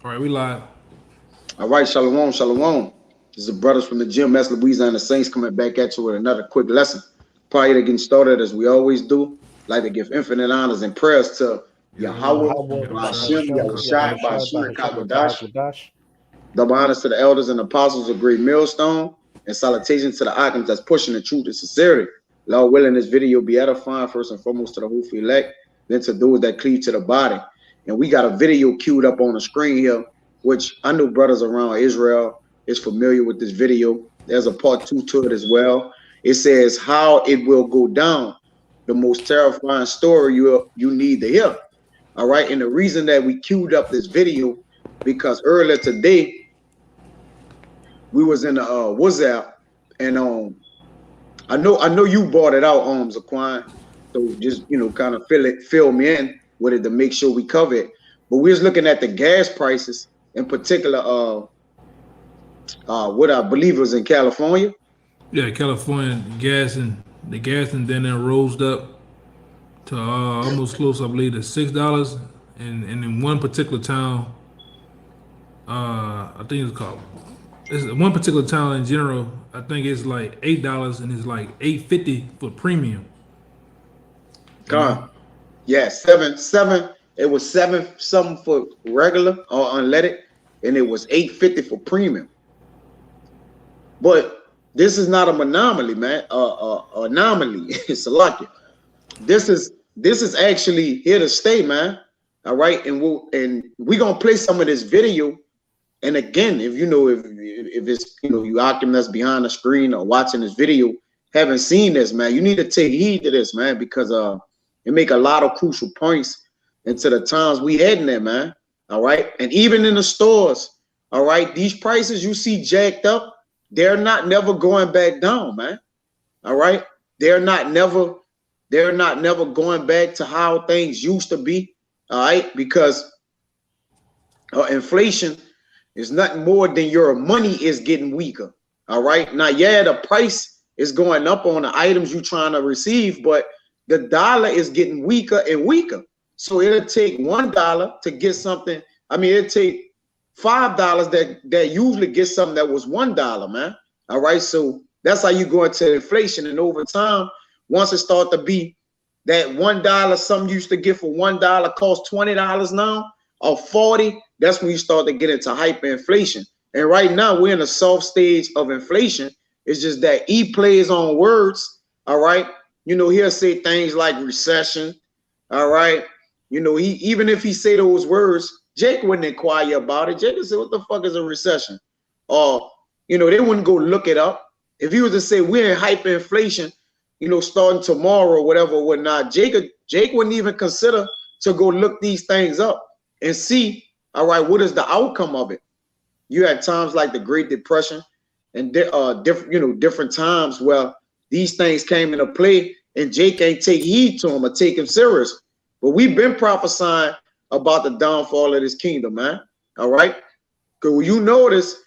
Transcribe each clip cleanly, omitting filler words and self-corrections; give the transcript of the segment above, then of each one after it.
All right, we live. All right, shalom, shalom. This is the brothers from the gym, that's Louisiana Saints coming back at you with another quick lesson. Prior to getting started, as we always do, like to give infinite honors and prayers to Yahweh, Yahweh, Yahweh, Yahweh Ba'ashem, Bahashem, Yahushai, Yahushua, Ba'ashim, and Bahashem, Kakadash. Tahakwadash. Double honors to the elders and apostles of Great Millstone, and salutations to the items that's pushing the truth and sincerity. Lord willing, this video be edifying first and foremost to the hopeful elect, then to those that cleave to the body. And we got a video queued up on the screen here, which I know brothers around Israel is familiar with this video. There's a part 2 to it as well. It says how it will go down, the most terrifying story you need to hear. All right, and the reason that we queued up this video because earlier today we was in the WhatsApp, and I know you brought it out, Zaquan. So just kind of fill me in with it to make sure we cover it. But we was looking at the gas prices, in particular, what I believe was in California. Yeah, California the gas and then it rose up to almost close, I believe, to $6. And in one particular town, I think it's one particular town in general. I think it's like $8 and it's like $8.50 for premium. Yeah, seven. It was 7 something for regular or unleaded, and it was $8.50 for premium. But this is not a anomaly, man. Anomaly. It's a lucky. This is actually here to stay, man. All right, and we're gonna play some of this video. And again, if it's you Akim that's behind the screen or watching this video, haven't seen this, man, you need to take heed to this, man, because it make a lot of crucial points into the times we heading there, man. All right, and even in the stores, all right, these prices you see jacked up, they're not never going back down, man. All right, they're not never going back to how things used to be. All right, because inflation is nothing more than your money is getting weaker. All right. Now, yeah, the price is going up on the items you're trying to receive, but the dollar is getting weaker and weaker. So it'll take $1 to get something. I mean, it'll take $5 that usually gets something that was $1, man. All right. So that's how you go into inflation. And over time, once it starts to be that $1, something you used to get for $1 costs $20 now or 40, that's when you start to get into hyperinflation. And right now we're in a soft stage of inflation. It's just that he plays on words. All right. He'll say things like recession. All right. He even if he say those words, Jake wouldn't inquire about it. Jake would say, what the fuck is a recession? Or, they wouldn't go look it up. If he was to say we're in hyperinflation, starting tomorrow or whatever or whatnot, Jake wouldn't even consider to go look these things up and see, all right, what is the outcome of it? You had times like the Great Depression and different times where these things came into play and Jake ain't take heed to them or take him serious. But we've been prophesying about the downfall of this kingdom, man. All right. Because when you notice,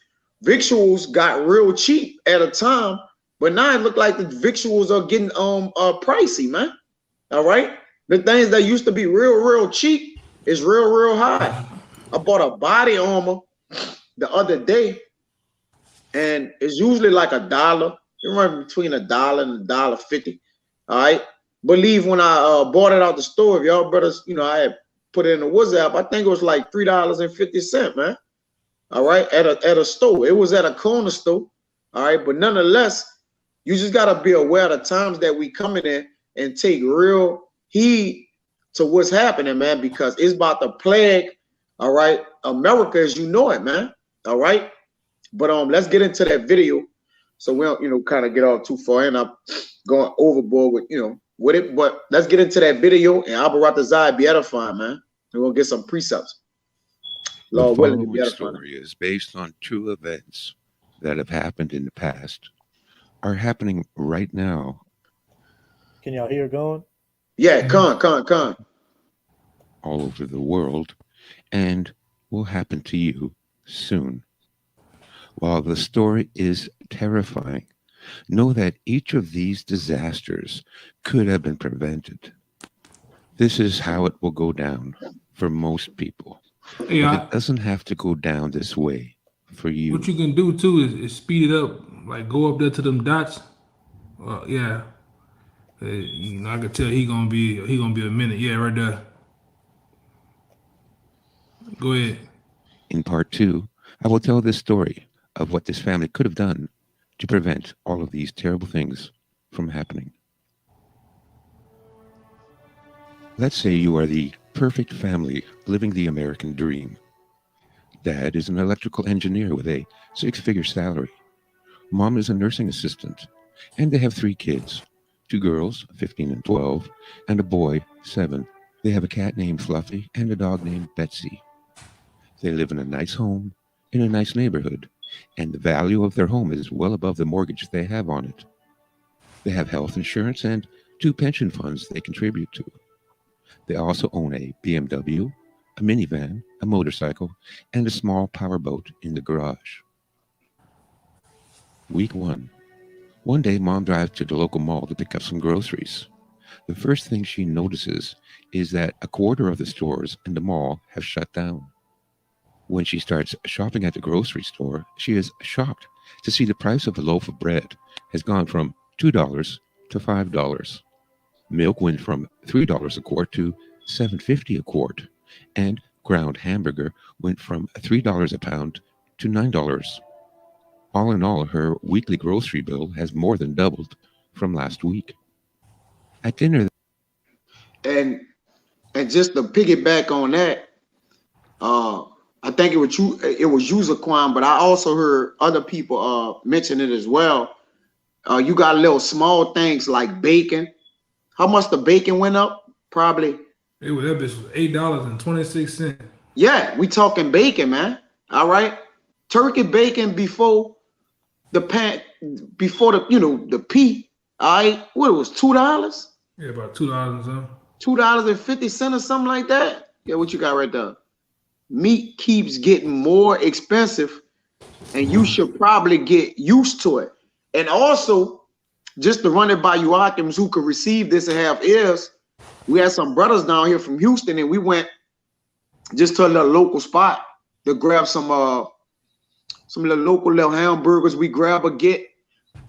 victuals got real cheap at a time, but now it look like the victuals are getting pricey, man. All right. The things that used to be real cheap is real high. I bought a body armor the other day, and it's usually like $1. It runs between $1 and $1.50. All right. Believe when I bought it out the store, if y'all brothers, I had put it in the WhatsApp, I think it was like $3.50, man. All right, at a store. It was at a corner store. All right, but nonetheless, you just gotta be aware of the times that we coming in and take real heed to what's happening, man, because it's about to plague, all right, America as you know it, man. All right. But let's get into that video so we don't kind of get all too far in. I'm going overboard with it, but let's get into that video and Abaratazai be edifying, man. We're gonna get some precepts. Lord willing, the story is based on true events that have happened in the past, are happening right now. Can y'all hear going? Yeah, con. All over the world, and will happen to you soon. While the story is terrifying, know that each of these disasters could have been prevented. This is how it will go down for most people. But Yeah, it doesn't have to go down this way for you. what you can do too is speed it up, like go up there to them dots. Yeah, I could tell he gonna be a minute. Yeah, right there. Go ahead. In part 2, I will tell this story of what this family could have done to prevent all of these terrible things from happening. Let's say you are the perfect family living the American dream. Dad is an electrical engineer with a 6-figure salary. Mom is a nursing assistant, and they have 3 kids, 2 girls, 15 and 12, and a boy, 7. They have a cat named Fluffy and a dog named Betsy. They live in a nice home, in a nice neighborhood, and the value of their home is well above the mortgage they have on it. They have health insurance and 2 pension funds they contribute to. They also own a BMW, a minivan, a motorcycle, and a small powerboat in the garage. Week 1. One day, Mom drives to the local mall to pick up some groceries. The first thing she notices is that a quarter of the stores in the mall have shut down. When she starts shopping at the grocery store, she is shocked to see the price of a loaf of bread has gone from $2 to $5. Milk went from $3 a quart to $7.50 a quart, and ground hamburger went from $3 a pound to $9. All in all, her weekly grocery bill has more than doubled from last week. At dinner, And just to piggyback on that, I think it was you, Zaquan, but I also heard other people mention it as well. You got little small things like bacon. How much the bacon went up? Probably. That bitch was $8.26. Yeah, we talking bacon, man. All right, turkey bacon before the P. All right, what it was, $2? Yeah, about $2 or something. $2.50 or something like that. Yeah, what you got right there? Meat keeps getting more expensive, and you should probably get used to it. And also, just to run it by you Occams who could receive this and have ears, we had some brothers down here from Houston, and we went just to a little local spot to grab some little local hamburgers. We grab a get,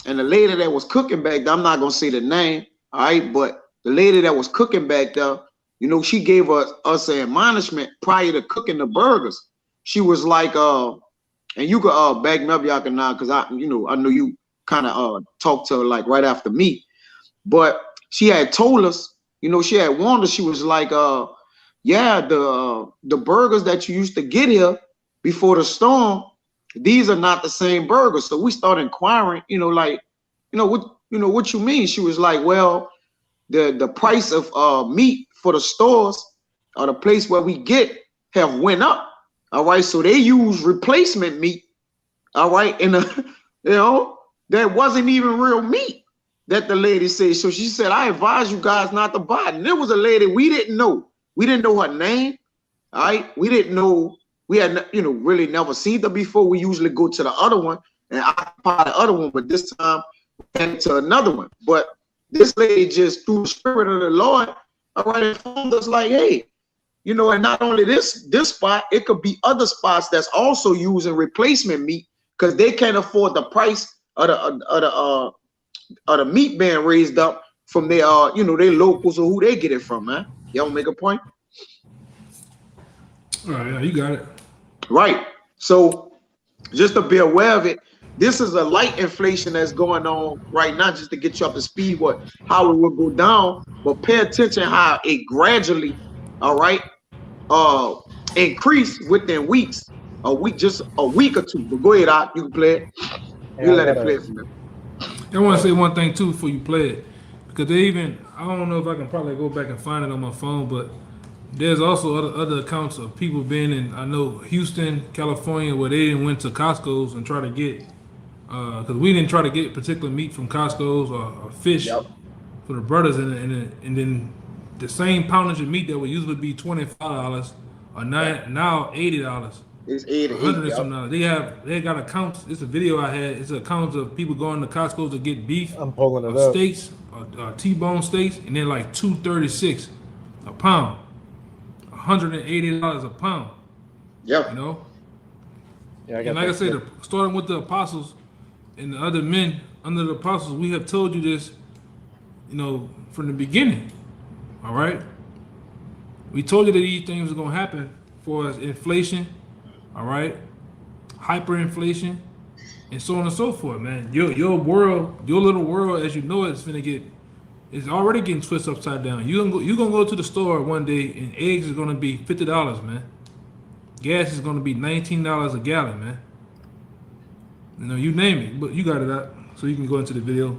and the lady that was cooking back there, I'm not gonna say the name, all right, but the lady that was cooking back there, she gave us an admonishment prior to cooking the burgers. She was like, and you could back me up, y'all can now, because I know you kind of talked to her like right after me, but she had told us, she had warned us. She was like, yeah, the burgers that you used to get here before the storm, these are not the same burgers. So we started inquiring, what you mean? She was like, well, the price of meat for the stores or the place where we get have went up. All right, so they use replacement meat. All right, and that wasn't even real meat that the lady said. So she said, I advise you guys not to buy it. And there was a lady we didn't know. We didn't know her name. All right, we didn't know. We had really never seen her before. We usually go to the other one and occupy the other one, but this time we went to another one. But this lady just, through the spirit of the Lord, all right, informed us like, hey, and not only this spot, it could be other spots that's also using replacement meat because they can't afford the price of the meat being raised up from their their locals or who they get it from, man. Y'all make a point? All right, yeah, you got it. Right. So just to be aware of it, this is a light inflation that's going on right now, just to get you up to speed how it will go down. But pay attention how it gradually, all right, increase within weeks, just a week or two. But go ahead, Doc, you can play it. You let it play from there. I want to say one thing too before you play it, because I don't know if I can probably go back and find it on my phone, but there's also other accounts of people being in, I know, Houston, California, where they went to Costco's and try to get, because we didn't try to get particular meat from Costco's or fish for the brothers, and then the same poundage of meat that would usually be $25 or now $80. It's $80. $100 they got accounts. It's a video I had. It's accounts of people going to Costco to get beef. I'm pulling it up. Steaks, T-bone steaks, and they're like $236 a pound, $180 a pound. Yeah. You know, Yeah, I and got like I that said, clip. starting with the apostles and the other men under the apostles, we have told you this, you know, from the beginning. All right, we told you that these things are gonna happen for us: inflation, all right, hyperinflation, and so on and so forth. Man, your world, your little world, as you know it, is gonna get. It's already getting twisted upside down. You gonna go to the store one day and eggs is gonna be $50, man. Gas is gonna be $19 a gallon, man. You know, you name it, but you got it out, so you can go into the video.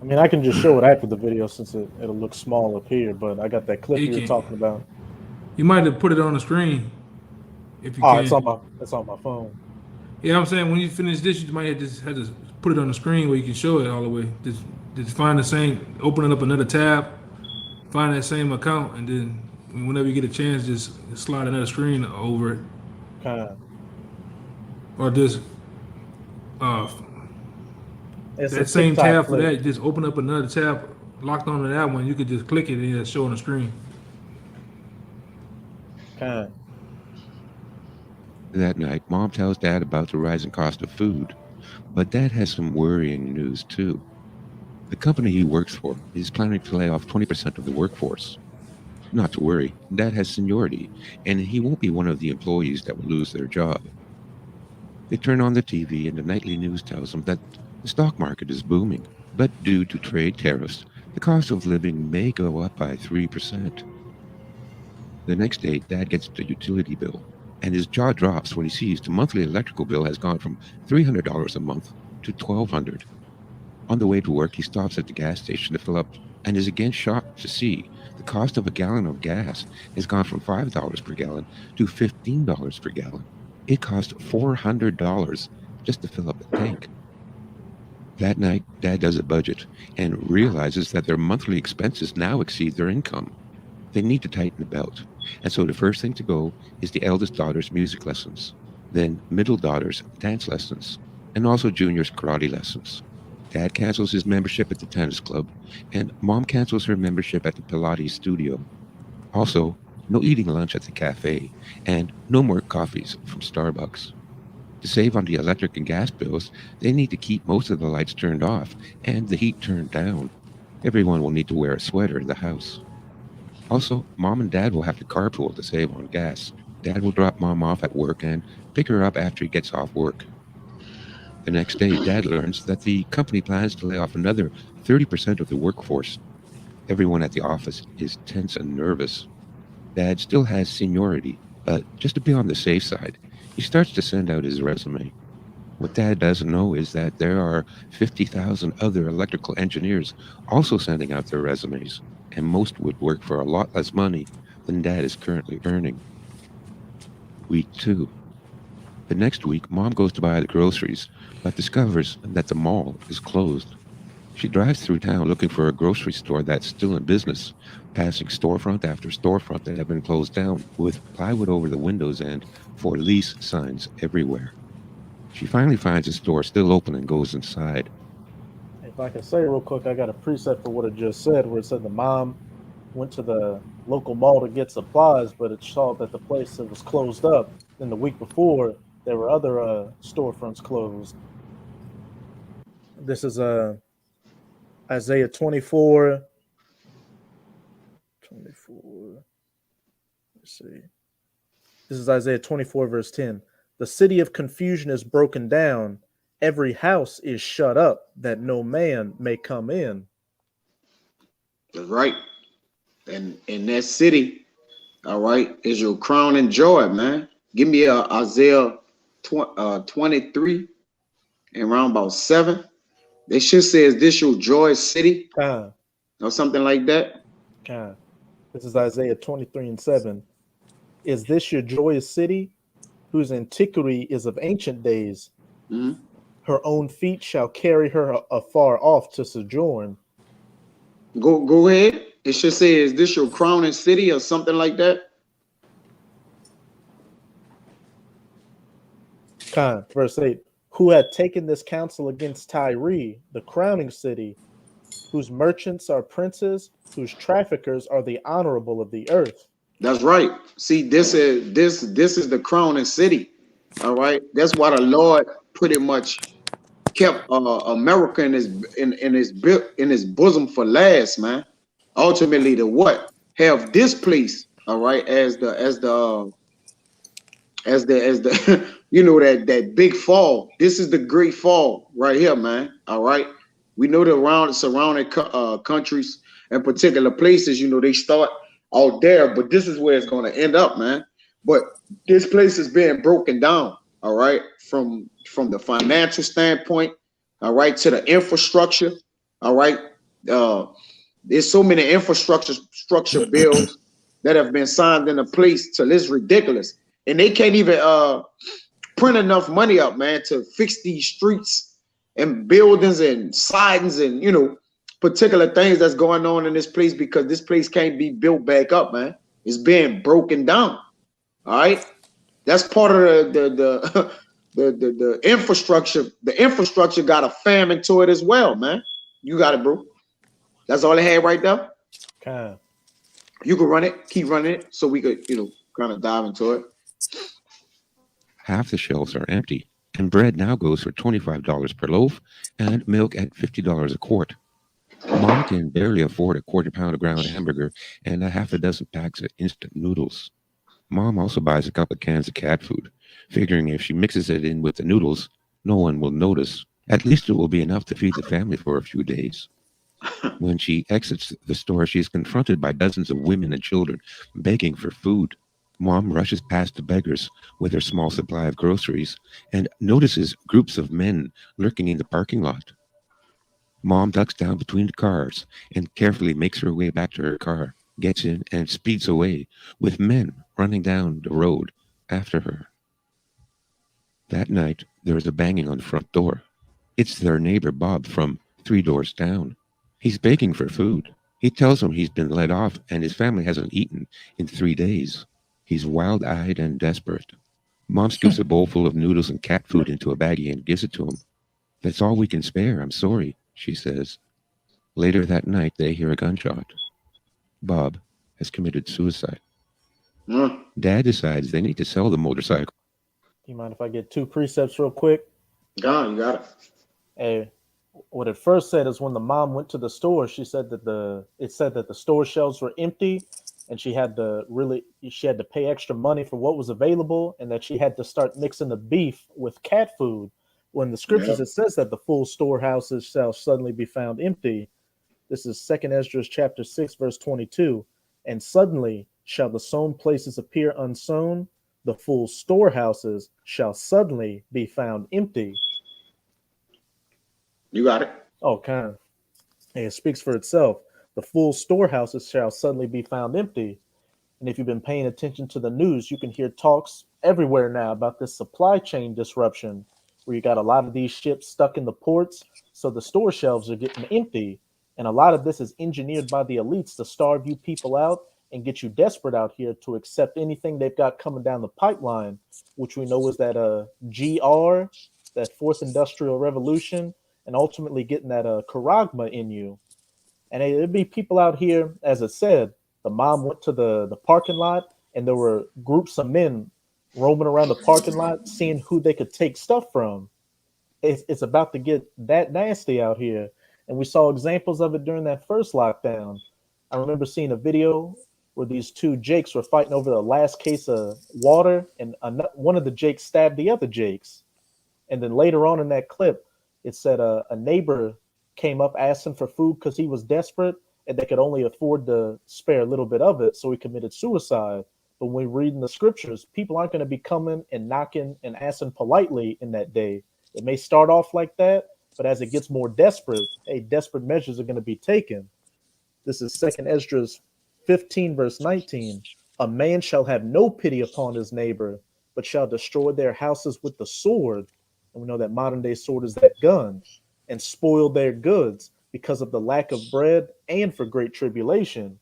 I mean, I can just show it after the video since it'll look small up here, but I got that clip You you were can. talking about. You might have put it on the screen if you Oh, can. it's on my phone. Yeah, I'm saying when you finish this, you might have to put it on the screen where you can show it all the way. Just find the same, open up another tab, find that same account, and then whenever you get a chance, just slide another screen over it, Kind of. or just uh, It's a that same TikTok tab for clip. that. Just open up another tab locked onto that one. You could just click it and it'll show on the screen. Kind of. That night, Mom tells Dad about the rising cost of food, but Dad has some worrying news too. The company he works for is planning to lay off 20% of the workforce. Not to worry, Dad has seniority, and he won't be one of the employees that will lose their job. They turn on the TV, and the nightly news tells them that the stock market is booming, but due to trade tariffs, the cost of living may go up by 3%. The next day, Dad gets the utility bill, and his jaw drops when he sees the monthly electrical bill has gone from $300 a month to $1,200. On the way to work, he stops at the gas station to fill up and is again shocked to see the cost of a gallon of gas has gone from $5 per gallon to $15 per gallon. It costs $400 just to fill up the tank. That night, Dad does a budget and realizes that their monthly expenses now exceed their income. They need to tighten the belt. And so the first thing to go is the eldest daughter's music lessons, then middle daughter's dance lessons, and also junior's karate lessons. Dad cancels his membership at the tennis club, and Mom cancels her membership at the Pilates studio. Also, no eating lunch at the cafe, and no more coffees from Starbucks. To save on the electric and gas bills, they need to keep most of the lights turned off and the heat turned down. Everyone will need to wear a sweater in the house. Also, Mom and Dad will have to carpool to save on gas. Dad will drop Mom off at work and pick her up after he gets off work. The next day, Dad learns that the company plans to lay off another 30% of the workforce. Everyone at the office is tense and nervous. Dad still has seniority, but just to be on the safe side, he starts to send out his resume. What Dad doesn't know is that there are 50,000 other electrical engineers also sending out their resumes, and most would work for a lot less money than Dad is currently earning. Week 2. The next week, Mom goes to buy the groceries, but discovers that the mall is closed. She drives through town looking for a grocery store that's still in business, passing storefront after storefront that have been closed down, with plywood over the windows and for lease signs everywhere. She finally finds a store still open and goes inside. If I can say real quick, I got a preset for what it just said, where it said the mom went to the local mall to get supplies, but it saw that the place that was closed up. Then the week before, there were other storefronts closed. This is Isaiah 24. 24. Let's see. This is Isaiah 24, verse 10. The city of confusion is broken down. Every house is shut up that no man may come in. That's right. And in that city, all right, is your crown and joy, man. Give me Isaiah 23 and around about 7. They should say, is this your joy city? Kind, Or something like that. kind. This is Isaiah 23 and 7. Is this your joyous city, whose antiquity is of ancient days? Mhm. Her own feet shall carry her afar off to sojourn. Go ahead. It should say, is this your crown and city or something like that? Verse 8. Who had taken this counsel against Tyre, the crowning city, whose merchants are princes, whose traffickers are the honorable of the earth. That's right. See, this is the crowning city. All right. That's why the Lord pretty much kept America in his bosom for last, man. Ultimately, to what have this place, all right, as the you know that big fall. This is the great fall right here, man. All right. We know the surrounding countries and particular places, you know, they start out there, but this is where it's going to end up, man. But this place is being broken down, all right, from the financial standpoint, all right, to the infrastructure, all right. There's so many structure bills that have been signed into place till it's ridiculous, and they can't even print enough money up, man, to fix these streets and buildings and sidings and, you know, particular things that's going on in this place, because this place can't be built back up, man. It's being broken down. All right. That's part of the infrastructure. The infrastructure got a famine to it as well, man. You got it, bro. That's all I had right there. Okay. You can run it, keep running it, so we could, you know, kind of dive into it. Half the shelves are empty, and bread now goes for $25 per loaf and milk at $50 a quart. Mom can barely afford a quarter pound of ground hamburger and a half a dozen packs of instant noodles. Mom also buys a couple of cans of cat food, figuring if she mixes it in with the noodles, no one will notice. At least it will be enough to feed the family for a few days. When she exits the store, she is confronted by dozens of women and children begging for food. Mom rushes past the beggars with her small supply of groceries and notices groups of men lurking in the parking lot. Mom ducks down between the cars and carefully makes her way back to her car, gets in, and speeds away, with men running down the road after her. That night, there is a banging on the front door. It's their neighbor Bob from 3 doors down. He's begging for food. He tells them he's been let off and his family hasn't eaten in 3 days. He's wild-eyed and desperate. Mom scoops a bowl full of noodles and cat food into a baggie and gives it to him. "That's all we can spare, I'm sorry," she says. Later that night, they hear a gunshot. Bob has committed suicide. Dad decides they need to sell the motorcycle. Do you mind if I get 2 precepts real quick? Gone, you got it. Hey, what it first said is when the mom went to the store, she said that it said that the store shelves were empty, and she had to pay extra money for what was available, and that she had to start mixing the beef with cat food. When the scriptures, it says that the full storehouses shall suddenly be found empty. This is 2 Esdras chapter 6, verse 22. And suddenly shall the sown places appear unsown, the full storehouses shall suddenly be found empty. You got it. Okay. And it speaks for itself. The full storehouses shall suddenly be found empty. And if you've been paying attention to the news, you can hear talks everywhere now about this supply chain disruption, where you got a lot of these ships stuck in the ports, so the store shelves are getting empty. And a lot of this is engineered by the elites to starve you people out and get you desperate out here to accept anything they've got coming down the pipeline, which we know is that GR, that fourth industrial revolution, and ultimately getting that charagma in you. And it'd be people out here, as it said, the mom went to the parking lot, and there were groups of men roaming around the parking lot, seeing who they could take stuff from. It's about to get that nasty out here. And we saw examples of it during that first lockdown. I remember seeing a video where these 2 Jakes were fighting over the last case of water, and one of the Jakes stabbed the other Jakes. And then later on in that clip, it said a neighbor came up asking for food because he was desperate and they could only afford to spare a little bit of it, so he committed suicide. But when we read in the scriptures, people aren't going to be coming and knocking and asking politely in that day. It may start off like that, but as it gets more desperate, desperate measures are going to be taken. This is 2 Esdras 15, verse 19. A man shall have no pity upon his neighbor, but shall destroy their houses with the sword. And we know that modern day sword is that gun, and spoil their goods because of the lack of bread and for great tribulation.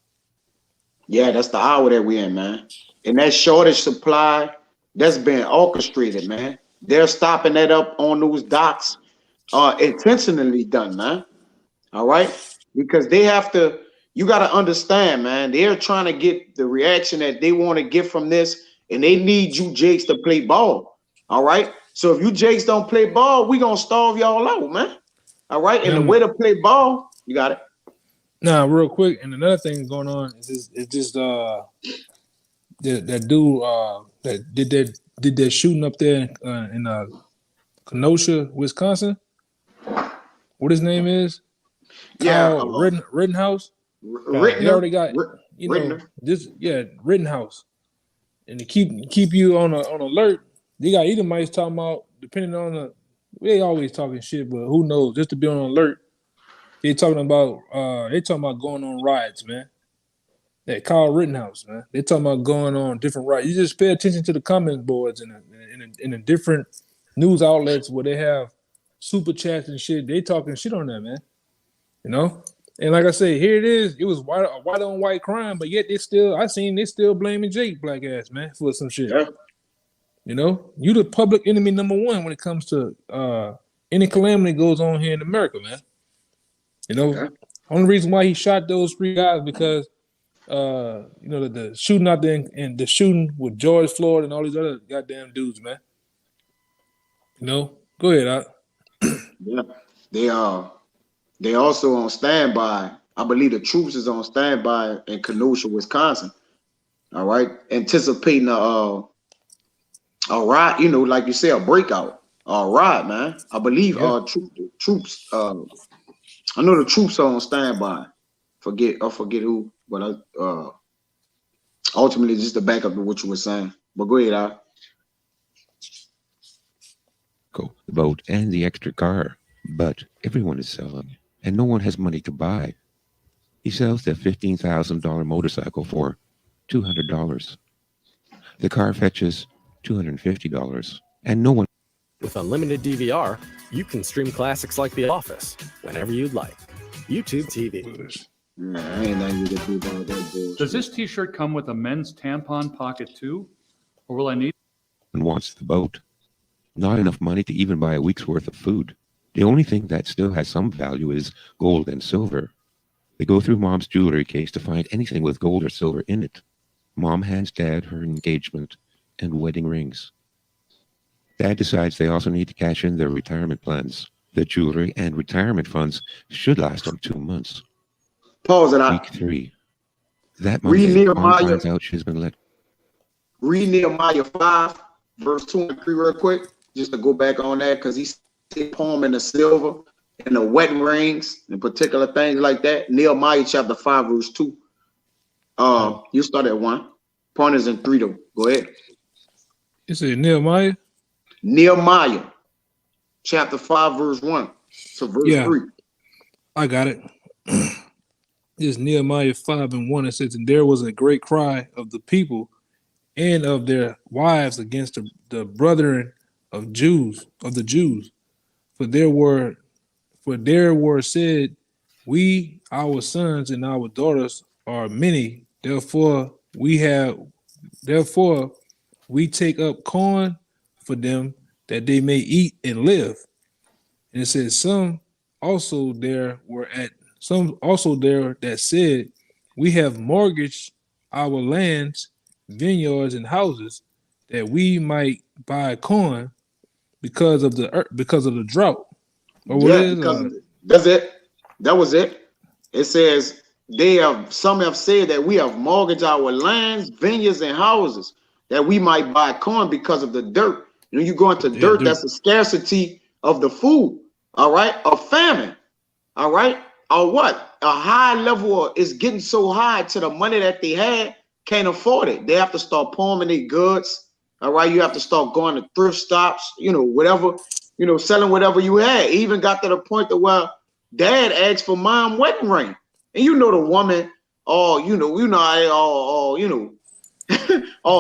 Yeah, that's the hour that we're in, man. And that shortage supply, that's been orchestrated, man. They're stopping that up on those docks, intentionally done, man. All right. because they have to. You got to understand, man. They're trying to get the reaction that they want to get from this, and they need you Jakes to play ball. All right. So if you Jakes don't play ball, we gonna starve y'all out, man. All right. And the way to play ball, you got it. Nah, real quick, and another thing going on is just that dude that did that shooting up there in Kenosha, Wisconsin. What his name is? Yeah, Kyle Rittenhouse. They already got Rittenhouse, and to keep you on alert. They got Edomites talking about depending on they always talking shit, but who knows? Just to be on alert. They talking about going on riots, man. That Kyle Rittenhouse, man. They talking about going on different riots. You just pay attention to the comment boards in the different news outlets where they have super chats and shit. They talking shit on that, man. You know? And like I say, here it is. It was white on white crime, but yet they still blaming Jake black ass, man, for some shit. Yeah. You know? You the public enemy number one when it comes to any calamity goes on here in America, man. You know, only reason why he shot those 3 guys because, the shooting out there and the shooting with George Floyd and all these other goddamn dudes, man. You know, go ahead, Doc. Yeah, they also on standby. I believe the troops is on standby in Kenosha, Wisconsin. All right, anticipating a riot. You know, like you say, a breakout, a riot, man. I believe troops. I know the troops are on standby. Forget who, but ultimately just to back up to what you were saying. But go ahead, Al. The boat and the extra car, but everyone is selling, and no one has money to buy. He sells the $15,000 motorcycle for $200. The car fetches $250, and no one. With unlimited DVR, you can stream classics like The Office whenever you'd like. YouTube TV. I ain't nothing you can do about that bullshit. Does this T-shirt come with a men's tampon pocket too, or will I need? Wants the boat. Not enough money to even buy a week's worth of food. The only thing that still has some value is gold and silver. They go through Mom's jewelry case to find anything with gold or silver in it. Mom hands Dad her engagement and wedding rings. Dad decides they also need to cash in their retirement plans. The jewelry and retirement funds should last them 2 months. Pause it out. Week 3. That Monday, Mom finds out she's been let. Read Nehemiah 5, verse 2 and 3 real quick, just to go back on that, because he said poem in the silver and the wedding rings and particular things like that. Nehemiah chapter 5, verse 2. You start at 1. Point is in 3 though. Go ahead. You said Nehemiah? Nehemiah chapter 5, verse 1 to verse 3. I got it. This Nehemiah 5 and 1. It says, and there was a great cry of the people and of their wives against the brethren of the Jews. For there were said, we, our sons and our daughters are many, therefore we take up corn for them that they may eat and live. And it says some also there that said, we have mortgaged our lands, vineyards, and houses that we might buy corn because of the drought. Or that's it. That was it. It says some have said that we have mortgaged our lands, vineyards, and houses that we might buy corn because of the dirt. When you go into dirt, that's a scarcity of the food. All right, a famine. All right, or what? A high level is getting so high to the money that they had can't afford it. They have to start pawning their goods. All right, you have to start going to thrift stops. Whatever. Selling whatever you had. It even got to the point that where Dad asked for Mom wedding ring, and the woman, all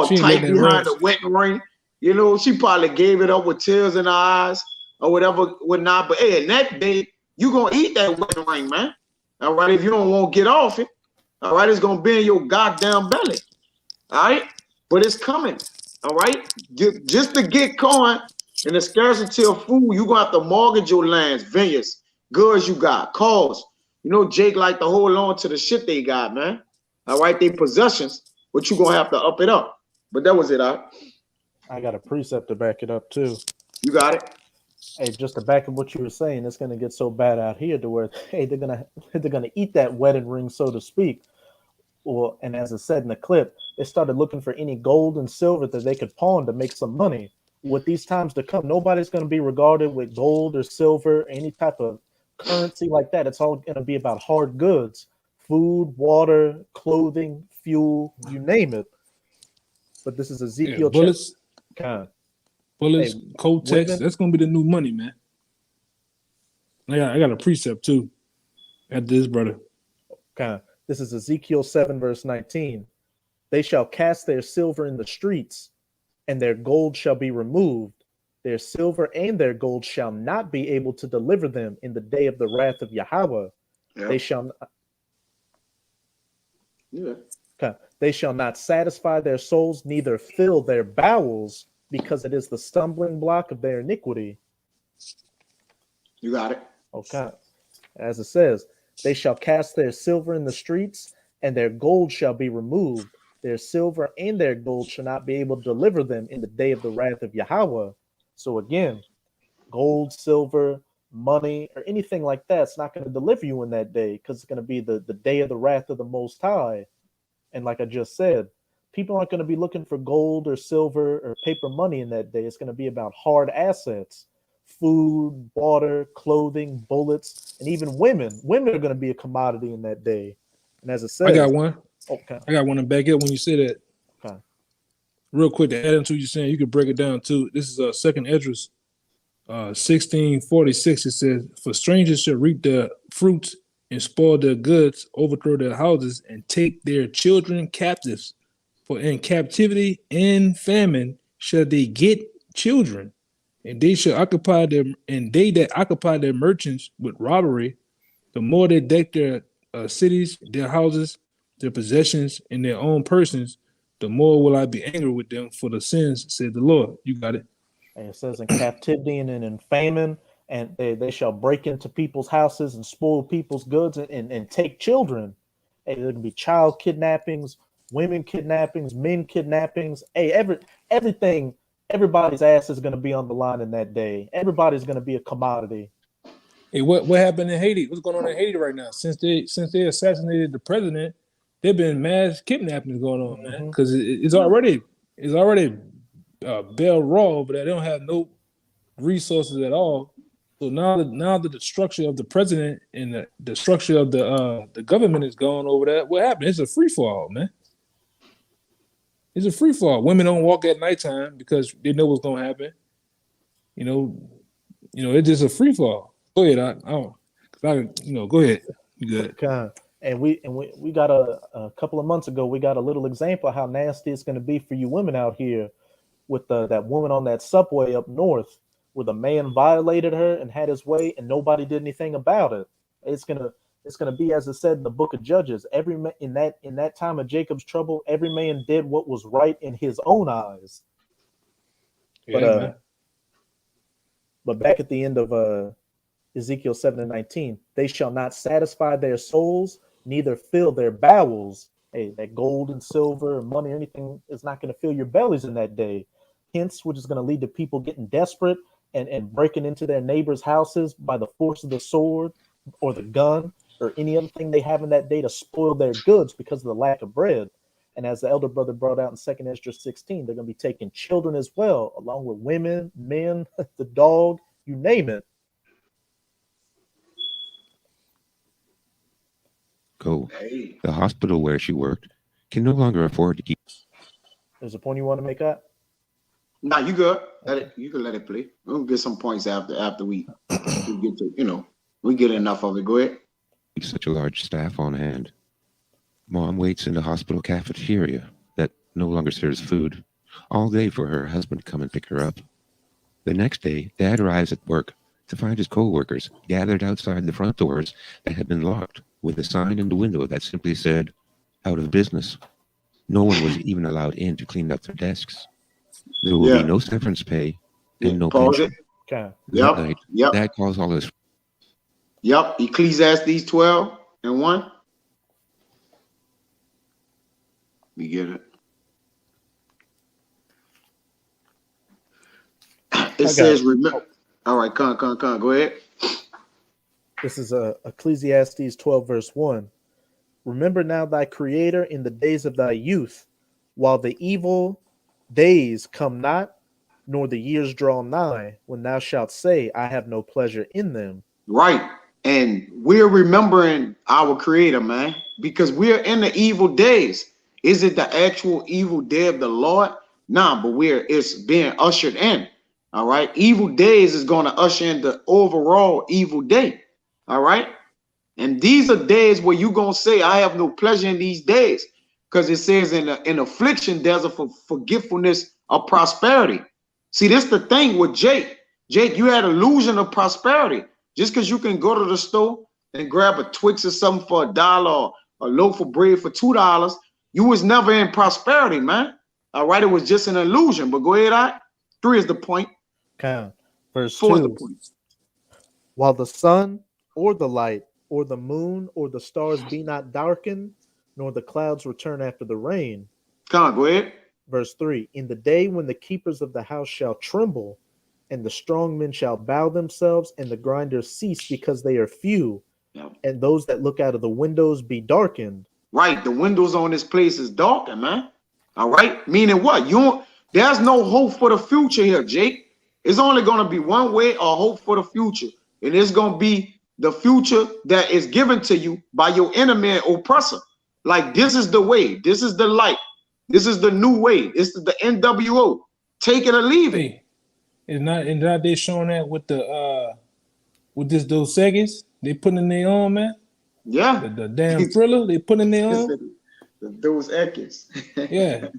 tight behind the wedding ring. She probably gave it up with tears in her eyes or whatever, whatnot. But hey, in that day, you gonna eat that wedding ring, man. All right, if you don't want to get off it, all right, it's gonna be in your goddamn belly. All right, but it's coming. All right, just to get corn and the scarcity of food, you gonna have to mortgage your lands, vineyards, goods you got, cars. You know, Jake like to hold on to the shit they got, man. All right, they possessions, but you gonna have to up it up. But that was it, I got a precept to back it up too. You got it. Hey, just to back up what you were saying, it's gonna get so bad out here to where they're gonna eat that wedding ring, so to speak. Well, and as I said in the clip, they started looking for any gold and silver that they could pawn to make some money. With these times to come, nobody's going to be regarded with gold or silver, or any type of currency like that. It's all going to be about hard goods, food, water, clothing, fuel, you name it. But this is Ezekiel. Bullets, Hey, Kotex. women- That's gonna be the new money, man. I got a precept too. At this, brother. This is Ezekiel 7, verse 19. They shall cast their silver in the streets, and their gold shall be removed. Their silver and their gold shall not be able to deliver them in the day of the wrath of Yahweh. Yeah. They shall Yeah. They shall not satisfy their souls, neither fill their bowels, because it is the stumbling block of their iniquity. You got it. Okay. As it says, they shall cast their silver in the streets, and their gold shall be removed. Their silver and their gold shall not be able to deliver them in the day of the wrath of Yahweh. So again, gold, silver, money, or anything like that's not going to deliver you in that day, because it's going to be the day of the wrath of the Most High. And like I just said, people aren't going to be looking for gold or silver or paper money in that day. It's going to be about hard assets. Food, water, clothing, bullets, and even women. Women are going to be a commodity in that day. And as it says, I got one. Okay. I got one to back up when you say that. Okay. Real quick to add into what you're saying, you could break it down too. This is Second Esdras, 1646. It says, "For strangers shall reap their fruits and spoil their goods, overthrow their houses, and take their children captives. For in captivity and famine shall they get children, and they shall occupy their and they that occupy their merchants with robbery. The more they deck their cities, their houses, their possessions, and their own persons, the more will I be angry with them for the sins," said the Lord. You got it. And it says in captivity and in famine, and they shall break into people's houses and spoil people's goods and take children. Hey, there can be child kidnappings, women kidnappings, men kidnappings. Hey, everything, everybody's ass is going to be on the line in that day. Everybody's going to be a commodity. Hey, what happened in Haiti? What's going on in Haiti right now? Since they assassinated the president, there've been mass kidnappings going on, man. Because it's already Bell Raw over there. They don't have no resources at all. So now that the structure of the president and the structure of the government is gone over there, what happened? It's a free fall, man. It's a free fall. Women don't walk at nighttime because they know what's gonna happen. You know, it's just a free fall. Go ahead, go ahead. You good? Okay. And we got a couple of months ago, we got a little example of how nasty it's going to be for you women out here with that woman on that subway up north, where the man violated her and had his way, and nobody did anything about it. It's gonna be, as it said in the book of Judges, in that time of Jacob's trouble, every man did what was right in his own eyes. Yeah, But back at the end of Ezekiel 7:19, they shall not satisfy their souls, neither fill their bowels. Hey, that gold and silver and money, anything is not going to fill your bellies in that day. Hence, which is going to lead to people getting desperate and breaking into their neighbors' houses by the force of the sword or the gun or any other thing they have in that day to spoil their goods because of the lack of bread. And as the elder brother brought out in 2 Esdras 16, they're going to be taking children as well, along with women, men, the dog, you name it. Hey. The hospital where she worked can no longer afford to keep. There's a point you want to make out? Nah, you good. You can let it play. We'll get some points after we get to, we get enough of it. Go ahead. Such a large staff on hand. Mom waits in the hospital cafeteria that no longer serves food all day for her husband to come and pick her up. The next day, Dad arrives at work to find his co-workers gathered outside the front doors that had been locked with a sign in the window that simply said, "Out of business." No one was even allowed in to clean up their desks. There will be no severance pay and no Pause pension. it. Okay. That night, Yep. Dad calls all his Yep, Ecclesiastes 12 and 1. Let me get it. It I got says, it. remember. All right, come. Go ahead. This is Ecclesiastes 12, verse 1. Remember now thy creator in the days of thy youth, while the evil days come not, nor the years draw nigh, when thou shalt say, I have no pleasure in them. Right. And we're remembering our creator, man, because we're in the evil days. Is it the actual evil day of the Lord? Nah, but it's being ushered in. All right. Evil days is going to usher in the overall evil day. All right. And these are days where you're going to say, I have no pleasure in these days. Because it says in affliction, there's a forgetfulness of prosperity. See, this the thing with Jake. Jake, you had illusion of prosperity. Just because you can go to the store and grab a Twix or something for $1 or a loaf of bread for $2, you was never in prosperity, man. All right, it was just an illusion. But go ahead, I. 3 is the point. Count. Verse 4 is the 2. point. While the sun or the light or the moon or the stars be not darkened, nor the clouds return after the rain. Come on, go ahead. Verse 3. In the day when the keepers of the house shall tremble, and the strong men shall bow themselves, and the grinders cease because they are few, Yeah. and those that look out of the windows be darkened. Right, the windows on this place is darkened, man. All right, meaning what? There's no hope for the future here, Jake. It's only going to be one way or hope for the future, and it's going to be the future that is given to you by your enemy and oppressor. Like, this is the way, this is the light, this is the new way, this is the NWO. Take it or leave it. Hey, and not they showing that with the with those seconds they putting in their arm, man. Yeah. The damn thriller they putting in their arm. Those echoes. Yeah.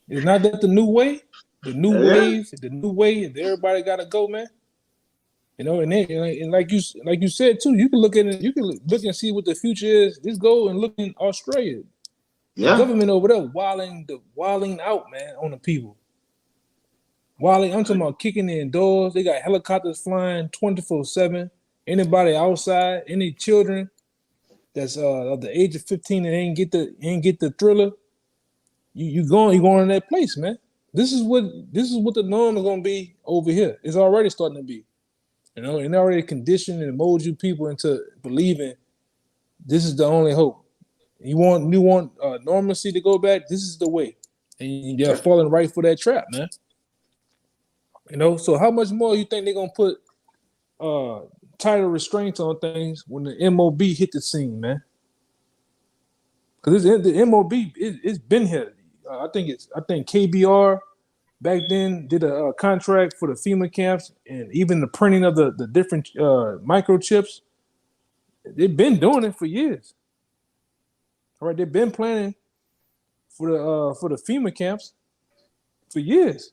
Is not that the new way? The new Yeah. wave, the new way, and everybody gotta go, man. You know, and like you said too, you can look at it, you can look and see what the future is. Just go and look in Australia. The Yeah. government over there wilding out, man, on the people. Wilding, I'm talking about kicking in doors. They got helicopters flying 24/7. Anybody outside, any children that's of the age of 15 and ain't get the thriller, you going in that place, man. This is what the norm is gonna be over here. It's already starting to be. You know, and already conditioned and mold you people into believing this is the only hope. You want normalcy to go back. This is the way, and they're falling right for that trap, man. You know, so how much more you think they're gonna put tighter restraints on things when the MOB hit the scene, man? Because the MOB it's been here. I think KBR back then did a contract for the FEMA camps and even the printing of the different microchips. They've been doing it for years. All right, they've been planning for the FEMA camps for years.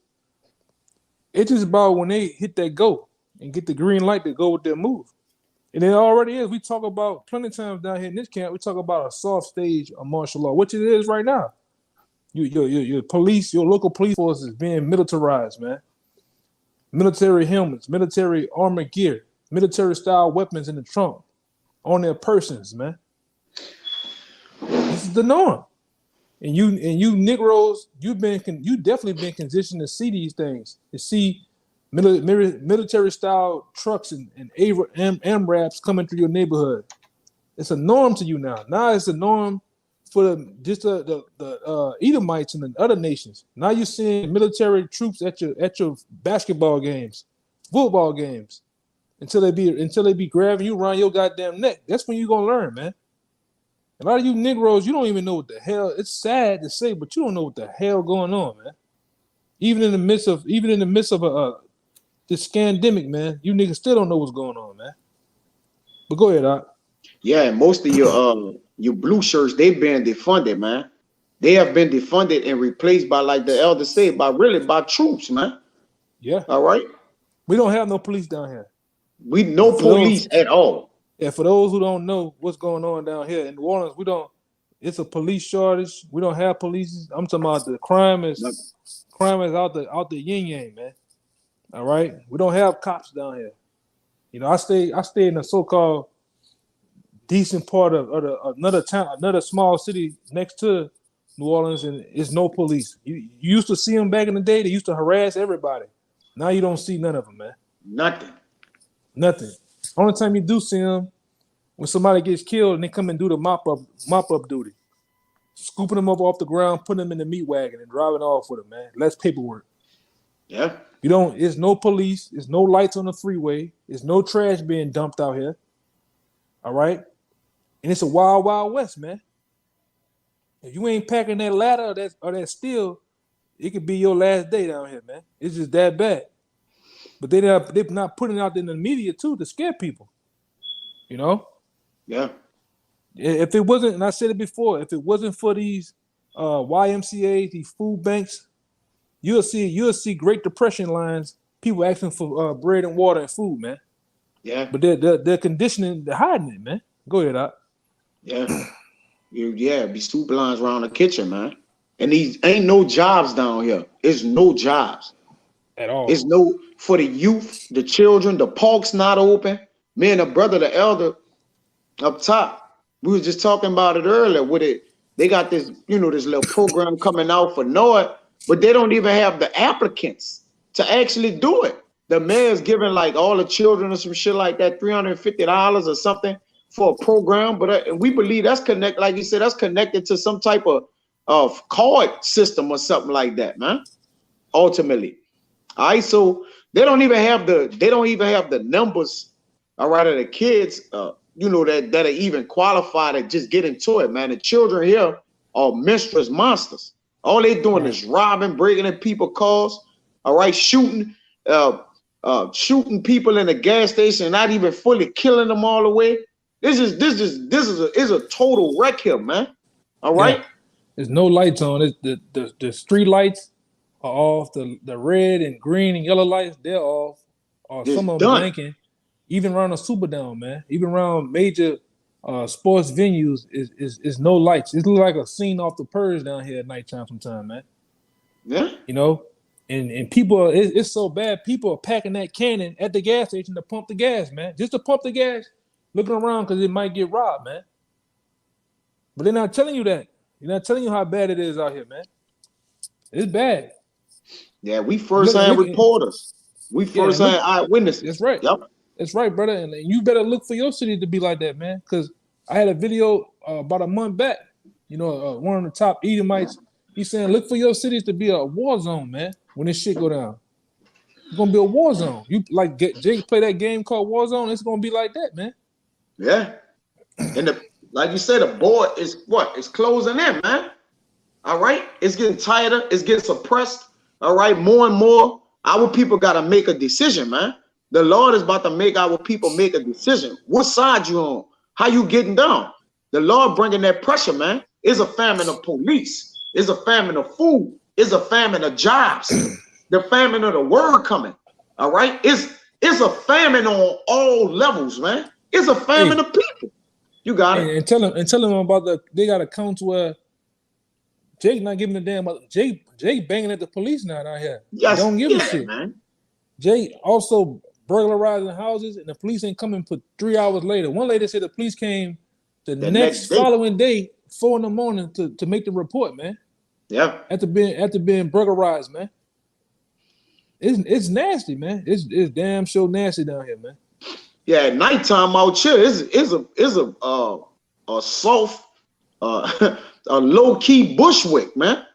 It's just about when they hit that go and get the green light to go with their move. And it already is. We talk about plenty of times down here in this camp, we talk about a soft stage of martial law, which it is right now. Your police, your local police force is being militarized, man. Military helmets, military armor gear, military style weapons in the trunk on their persons, man. This is the norm. And you Negroes, you definitely been conditioned to see these things, to see military style trucks and AMRAPs coming through your neighborhood. It's a norm to you now. Now it's a norm for the Edomites and the other nations. Now you're seeing military troops at your basketball games, football games, until they be grabbing you around your goddamn neck. That's when you're gonna learn, man. A lot of you Negroes, you don't even know what the hell. It's sad to say, but you don't know what the hell going on, man. Even in the midst of this scandemic, man, you niggas still don't know what's going on, man. But go ahead, Doc. Yeah, and most of your blue shirts, they've been defunded, man. They have been defunded and replaced by, like the elder said, by troops, man. Yeah. All right. We don't have no police down here. We no police at all. Yeah, for those who don't know what's going on down here in New Orleans, it's a police shortage. We don't have police. I'm talking about the crime is out the yin yang, man. All right. We don't have cops down here. You know, I stay in a so-called decent part of another town, another small city next to New Orleans, and it's no police. You used to see them back in the day. They used to harass everybody. Now you don't see none of them, man. Nothing. Only time you do see them when somebody gets killed and they come and do the mop up duty, scooping them up off the ground, putting them in the meat wagon, and driving off with them, man. Less paperwork. Yeah. You don't. It's no police. It's no lights on the freeway. It's no trash being dumped out here. All right, and it's a wild, wild west, man. If you ain't packing that ladder or that steel, it could be your last day down here, man. It's just that bad. But they're not putting it out in the media too to scare people. You know? Yeah. If it wasn't, and I said it before, if it wasn't for these YMCA's, these food banks, you'll see Great Depression lines, people asking for bread and water and food, man. Yeah. But they're conditioning, they're hiding it, man. Go ahead, Doc. Yeah. Be soup lines around the kitchen, man. And these ain't no jobs down here. It's no jobs. At all. It's no for the youth, the children, the park's not open. Me and the brother, the elder up top, we was just talking about it earlier with it. They got this, this little program coming out for NORD, but they don't even have the applicants to actually do it. The mayor's giving like all the children or some shit like that, $350 or something for a program. But we believe that's connected, like you said, that's connected to some type of card system or something like that, man. Ultimately. All right, so they don't even have the numbers, all right, of the kids, that are even qualified to just get into it, man. The children here are monstrous monsters. All they doing is robbing, breaking in people's cars, all right, shooting people in the gas station, not even fully killing them all the way. This is a total wreck here, man. All right. Yeah. There's no lights on. It's the street lights are off. The red and green and yellow lights, they're off. Or some of them blinking. Even around the Superdome, man. Even around major sports venues is no lights. It looks like a scene off The Purge down here at nighttime sometime, man. Yeah. And people, it's so bad. People are packing that cannon at the gas station to pump the gas, man. Just to pump the gas, looking around because it might get robbed, man. But they're not telling you that. They're not telling you how bad it is out here, man. It's bad. Yeah, we first-hand reporters. We first-hand eyewitnesses. That's right. Yep. That's right, brother. And you better look for your city to be like that, man. Because I had a video about a month back. One of the top Edomites, he's saying, look for your cities to be a war zone, man. When this shit go down, it's gonna be a war zone. You like Jake play that game called Warzone? It's gonna be like that, man. Yeah, and like you said, the board is what? It's closing in, man. All right, it's getting tighter. It's getting suppressed. All right, more and more, our people gotta make a decision, man. The Lord is about to make our people make a decision. What side you on? How you getting down? The Lord bringing that pressure, man. It's a famine of police. It's a famine of food. It's a famine of jobs. The famine of the word coming. All right. It's a famine on all levels, man. It's a famine of people. You got it. And tell them about they got accounts where Jake not giving a damn about Jake banging at the police now down here. Yes, don't give a shit, man. Jake also burglarizing houses and the police ain't coming for 3 hours later. One lady said the police came the next following day, 4 a.m. to make the report, man. Yeah. After being burglarized, man. It's nasty, man. It's damn sure nasty down here, man. Yeah, at nighttime out here is a soft, a low key Bushwick, man.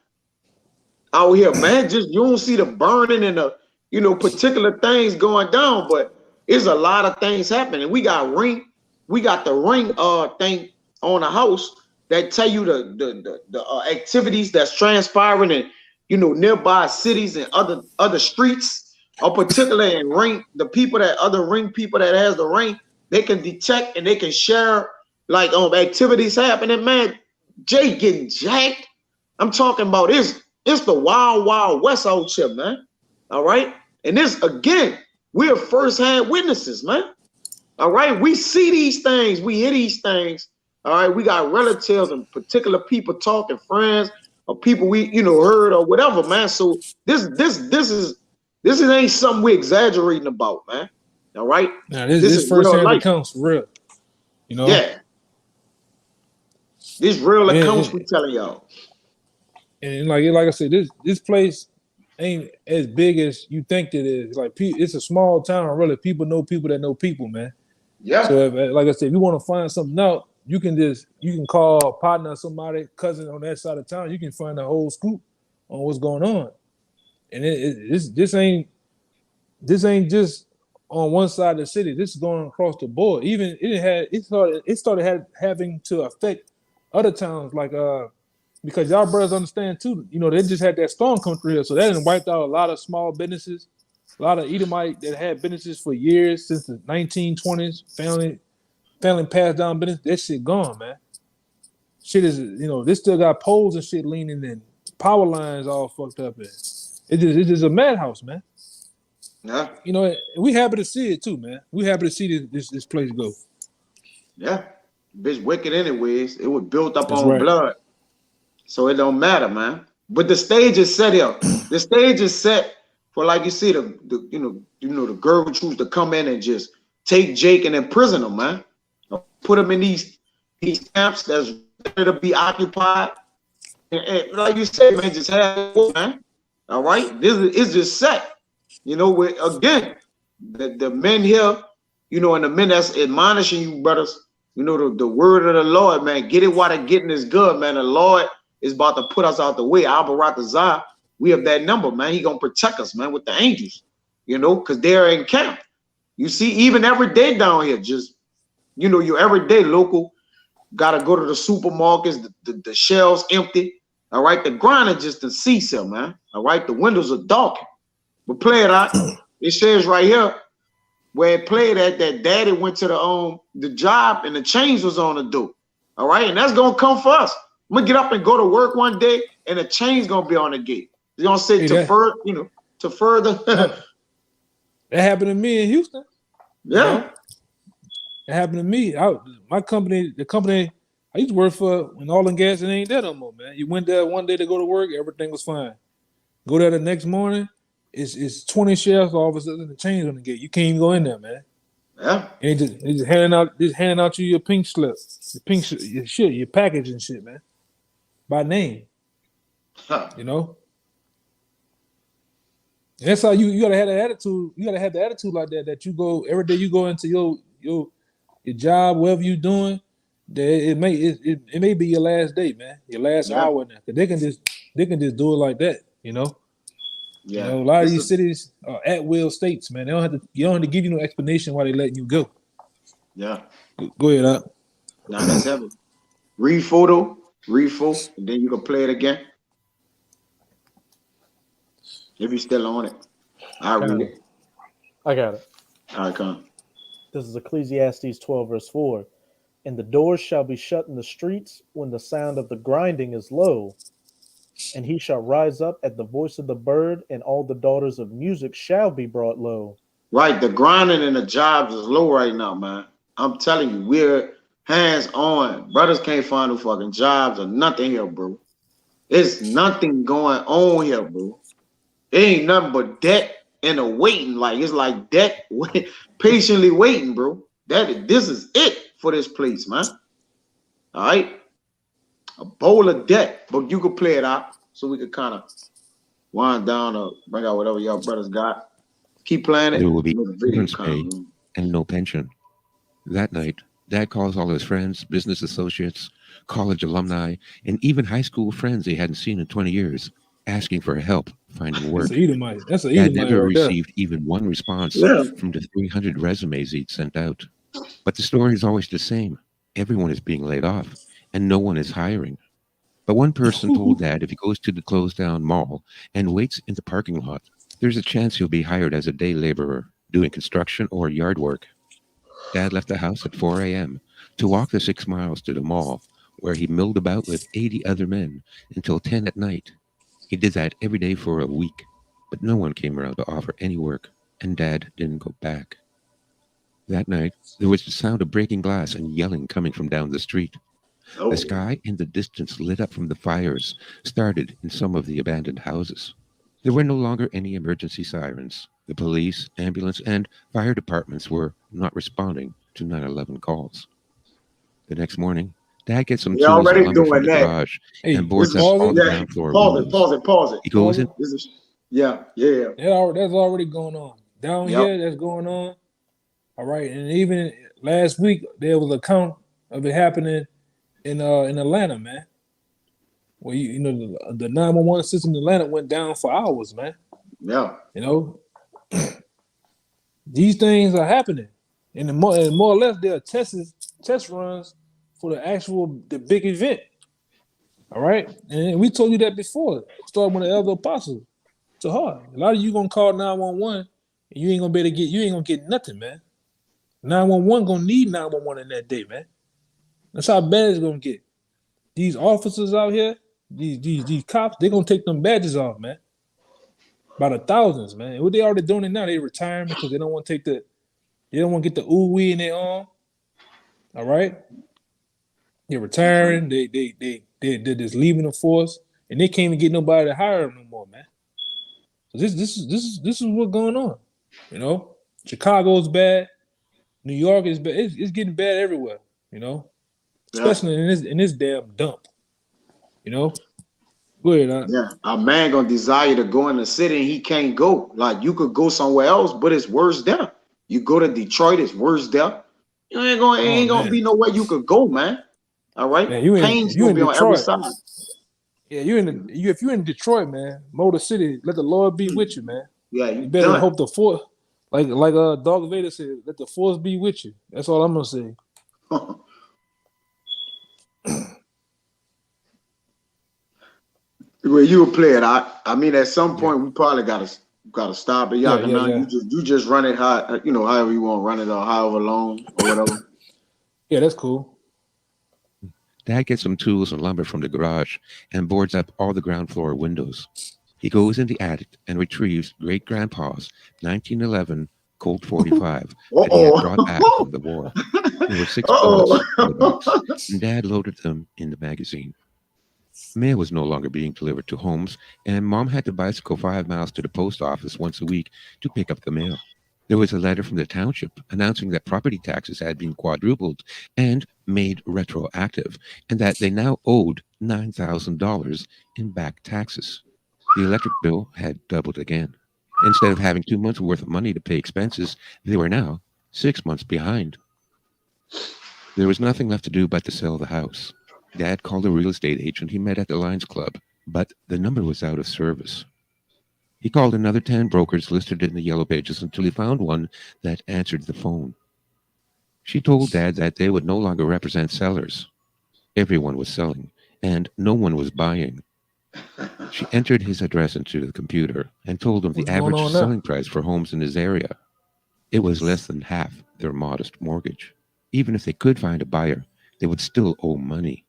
Out here, man. Just you don't see the burning and the particular things going down, but it's a lot of things happening. We got the ring thing on the house that tell you the activities that's transpiring in nearby cities and other streets, or particularly in ring, the people that has the ring, they can detect and they can share like activities happening, man. Jay getting jacked. I'm talking about it's the wild, wild west out here, man. All right. And this again, we're first-hand witnesses, man. All right. We see these things, we hear these things. All right, we got relatives and particular people talking, friends or people we heard or whatever, man. So this ain't something we're exaggerating about, man. All right. Now this first-hand accounts for real. Yeah. This real accounts And, we telling y'all. and like I said, this place ain't as big as you think it is. Like it's a small town, really. People know people that know people, man. Yeah. So if, like I said, if you want to find something out, you can call a partner or somebody, cousin on that side of town. You can find the whole scoop on what's going on. And this ain't just on one side of the city. This is going across the board. Even it started having to affect other towns like because y'all brothers understand too. You know, they just had that storm come through here, so that done wiped out a lot of small businesses, a lot of Edomite that had businesses for years since the 1920s. Family passed down business. That shit gone, man. Shit is, this still got poles and shit leaning in, power lines all fucked up. It's just a madhouse, man. Yeah. We happy to see it too, man. We happy to see this place go. Yeah. Bitch wicked anyways. It was built up That's on right. blood. So it don't matter, man. But the stage is set here. The stage is set for, like you see, the girl choose to come in and just take Jake and imprison him, man. Put him in these camps that's ready to be occupied. And like you said, man, just have it, man. All right. It's just set. Again, the men here, and the men that's admonishing you, brothers, the word of the Lord, man. Get it while the getting is good, man. The Lord is about to put us out the way. Al-Barakazah, we have that number, man. He gonna protect us, man, with the angels, because they're in camp. You see, even every day down here, just your everyday local gotta go to the supermarkets, the shelves empty. All right, the grind is just a seesaw, man. All right, the windows are dark. But play it out. It says right here where it played at that daddy went to the job and the chains was on the door. All right, and that's gonna come for us. I'm gonna get up and go to work one day, and the chain's gonna be on the gate. It's gonna say to further. That happened to me in Houston. Yeah. It happened to me. The company I used to work for, when oil and gas, it ain't there no more, man. You went there one day to go to work, everything was fine. Go there the next morning, it's 20 sheriff's officers and the chains on the gate. You can't even go in there, man. Yeah. And they just handing out you your pink slip, your package and shit, man. By name. Huh. And that's how you gotta have the attitude. You gotta have the attitude like that you go every day, you go into your job, whatever you're doing, that it may be your last day, man. Your last hour now. Cause they can just do it like that, Yeah. A lot of these cities are at will states, man. You don't have to give you no explanation why they letting you go. Yeah. Go ahead, up. Nah, that's heavy. Refo, and then you can play it again. If you're still on it. I'll read it. I got it. All right, come on. This is Ecclesiastes 12, verse 4. And the doors shall be shut in the streets when the sound of the grinding is low. And he shall rise up at the voice of the bird, and all the daughters of music shall be brought low. Right, the grinding and the jobs is low right now, man. I'm telling you, we're hands on. Brothers can't find no fucking jobs or nothing here, bro. It's nothing going on here, bro. It ain't nothing but debt and a waiting. Like it's like debt, patiently waiting, bro. This is it for this place, man. All right, a bowl of debt, but you could play it out so we could kind of wind down or bring out whatever y'all brothers got. Keep playing it. There will be severance pay and no pension. That night, Dad calls all his friends, business associates, college alumni, and even high school friends he hadn't seen in 20 years, asking for help finding work. That's a Dad Edomite never right there. received even one response from the 300 resumes he'd sent out. But the story is always the same. Everyone is being laid off, and no one is hiring. But one person told Dad if he goes to the closed down mall and waits in the parking lot, there's a chance he'll be hired as a day laborer doing construction or yard work. Dad left the house at 4 a.m. to walk the 6 miles to the mall, where he milled about with 80 other men until 10 at night. He did that every day for a week, but no one came around to offer any work, and Dad didn't go back. That night, there was the sound of breaking glass and yelling coming from down the street. The sky in the distance lit up from the fires started in some of the abandoned houses. There were no longer any emergency sirens. The police, ambulance, and fire departments were not responding to 911 calls. The next morning, Dad gets some They tools and already lumber from doing the that. garage Hey, and This boards up is all the yeah. ground floor Pause it. windows. Pause it. Pause it. He goes in. This is yeah. Yeah. that's already going on down Yep. here. That's going on. All right, and even last week there was a count of it happening in Atlanta, man. Where you know the 911 system in Atlanta went down for hours, man. Yeah. You know these things are happening, and more or less there are test runs for the big event. All right, and we told you that before. Starting with the elder apostle to her. A lot of you gonna call 911, and you ain't gonna be able to get. You ain't gonna get nothing, man. 911 gonna need 911 in that day, man. That's how bad it's gonna get. These officers out here, these cops, they're gonna take them badges off, man. By the thousands, man. What they already doing it now, they retiring because they don't want to they don't want to get the ooh wee in their arm. All right. They're retiring, they're just leaving the force, and they can't even get nobody to hire them no more, man. So this is what's going on. You know, Chicago's bad, New York is bad. It's getting bad everywhere, you know, Yeah. especially in this damn dump. You know, go ahead. Yeah. A man gonna desire to go in the city and he can't go. Like you could go somewhere else, but it's worse there. You go to Detroit, it's worse there. You ain't gonna, it Oh ain't gonna be man, nowhere you could go, man. All right. man, Pain's you gonna in be on every Detroit. side. Yeah, if you're in Detroit, man, Motor City, let the Lord be with you, man. Yeah, You you better done. hope the force, like Darth Vader said, let the force be with you. That's all I'm gonna say. Well, you will play it. I mean, at some Yeah, point we probably gotta stop it. yeah, Y'all can yeah, now yeah. you just run it how you know however you want to run it or however long or whatever. Yeah, that's cool. Dad gets some tools and lumber from the garage and boards up all the ground floor windows. He goes in the attic and retrieves Great Grandpa's 1911 Colt 45 that he had brought back from the war. There were 6 bullets in the box, and Dad loaded them in the magazine. Mail was no longer being delivered to homes, and Mom had to bicycle 5 miles to the post office once a week to pick up the mail. There was a letter from the township announcing that property taxes had been quadrupled and made retroactive, and that they now owed $9,000 in back taxes. The electric bill had doubled again. Instead of having 2 months worth of money to pay expenses, they were now 6 months behind. There was nothing left to do but to sell the house. Dad called a real estate agent he met at the Lions Club, but the number was out of service. He called another 10 brokers listed in the yellow pages until he found one that answered the phone. She told Dad that they would no longer represent sellers. Everyone was selling, and no one was buying. She entered his address into the computer and told him the What's going average on now? selling price for homes in his area. It was less than half their modest mortgage. Even if they could find a buyer, they would still owe money.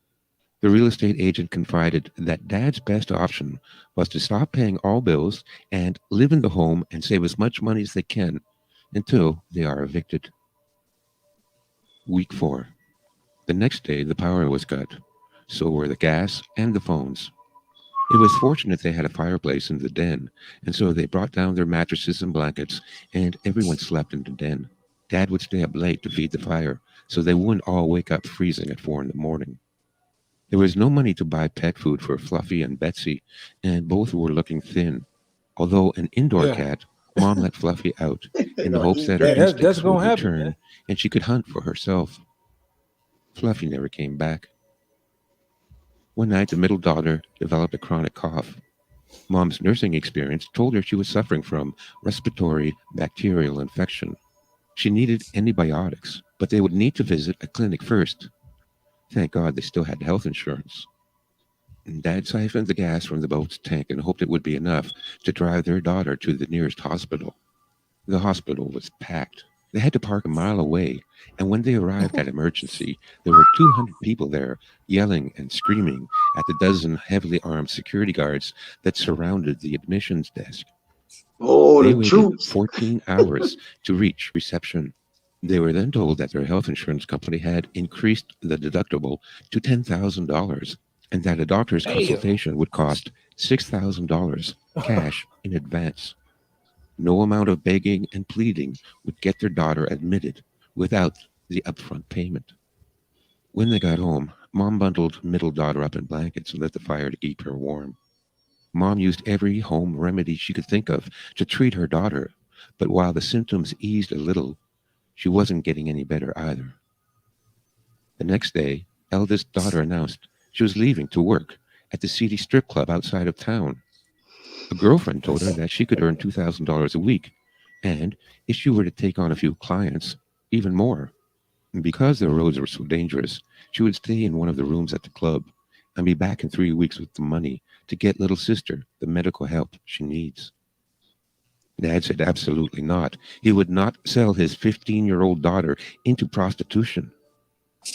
The real estate agent confided that Dad's best option was to stop paying all bills and live in the home and save as much money as they can until they are evicted. Week 4. The next day, the power was cut. So were the gas and the phones. It was fortunate they had a fireplace in the den, and so they brought down their mattresses and blankets, and everyone slept in the den. Dad would stay up late to feed the fire, so they wouldn't all wake up freezing at 4 in the morning. There was no money to buy pet food for Fluffy and Betsy, and both were looking thin. Although an indoor Yeah, cat, Mom let Fluffy out They in the gonna hopes eat that her yeah, that. that's instincts gonna would happen, return man. and she could hunt for herself. Fluffy never came back. One night, the middle daughter developed a chronic cough. Mom's nursing experience told her she was suffering from respiratory bacterial infection. She needed antibiotics, but they would need to visit a clinic first. Thank God they still had health insurance. Dad siphoned the gas from the boat's tank and hoped it would be enough to drive their daughter to the nearest hospital. The hospital was packed. They had to park a mile away, and when they arrived at emergency, there were 200 people there yelling and screaming at the dozen heavily armed security guards that surrounded the admissions desk. Oh, They the waited troops. 14 hours to reach reception. They were then told that their health insurance company had increased the deductible to $10,000 and that a doctor's Damn. consultation would cost $6,000 cash in advance. No amount of begging and pleading would get their daughter admitted without the upfront payment. When they got home, Mom bundled middle daughter up in blankets and lit the fire to keep her warm. Mom used every home remedy she could think of to treat her daughter, but while the symptoms eased a little, she wasn't getting any better either. The next day, eldest daughter announced she was leaving to work at the seedy strip club outside of town. A girlfriend told her that she could earn $2,000 a week, and if she were to take on a few clients, even more. And because the roads were so dangerous, she would stay in one of the rooms at the club and be back in 3 weeks with the money to get little sister the medical help she needs. Dad said absolutely not. He would not sell his 15-year-old daughter into prostitution.